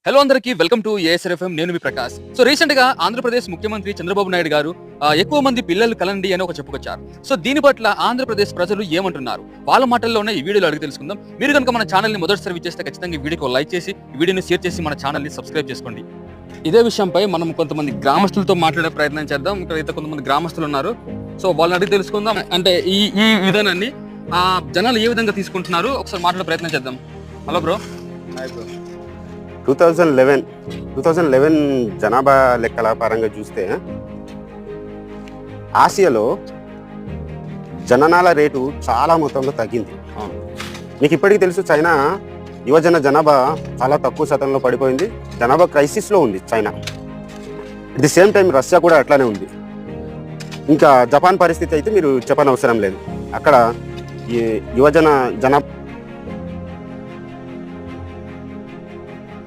Hello అందరికీ welcome to ఏఎస్ఆర్ఎఫ్ఎం. నేను మీ Prakash. So recent గా ఆంధ్రప్రదేశ్ ముఖ్యమంత్రి చంద్రబాబు నాయుడు గారు ఎక్కువ మంది పిల్లలు కలండి అని ఒక చెప్పుకొచ్చారు. సో దీని పట్ల ఆంధ్రప్రదేశ్ ప్రజలు ఏమంటున్నారు వాళ్ళ మాటల్లోనే ఈ వీడియోలో అడిగి తెలుసుకుందాం. మీరు కనుక మన ఛానల్ ని మొదటిసారి విచ్చేస్తే ఖచ్చితంగా ఈ వీడియోకి లైక్ చేసి ఈ వీడియోని షేర్ చేసి మన ఛానల్ ని సబ్స్క్రైబ్ చేసుకోండి. ఇదే విషయంపై మనం కొంతమంది గ్రామస్తులతో మాట్లాడే ప్రయత్నం చేద్దాం. ఇక్కడ అయితే కొంతమంది గ్రామస్తులు ఉన్నారు. సో వాళ్ళని అడిగి తెలుసుకుందాం. అంటే ఈ విధానాన్ని జనాలు ఏ విధంగా తీసుకుంటున్నారు ఒకసారి మాట్లాడే ప్రయత్నం చేద్దాం. Hello bro. Hi bro. 2011 జనాభా లెక్కల పరంగా చూస్తే ఆసియాలో జననాల రేటు చాలా మొత్తంలో తగ్గింది. మీకు ఇప్పటికీ తెలుసు, చైనా యువజన జనాభా చాలా తక్కువ శాతంలో పడిపోయింది. జనాభా క్రైసిస్లో ఉంది China. At the same time Russia కూడా అట్లానే ఉంది. ఇంకా జపాన్ పరిస్థితి అయితే మీరు చెప్పనవసరం లేదు. అక్కడ ఈ యువజన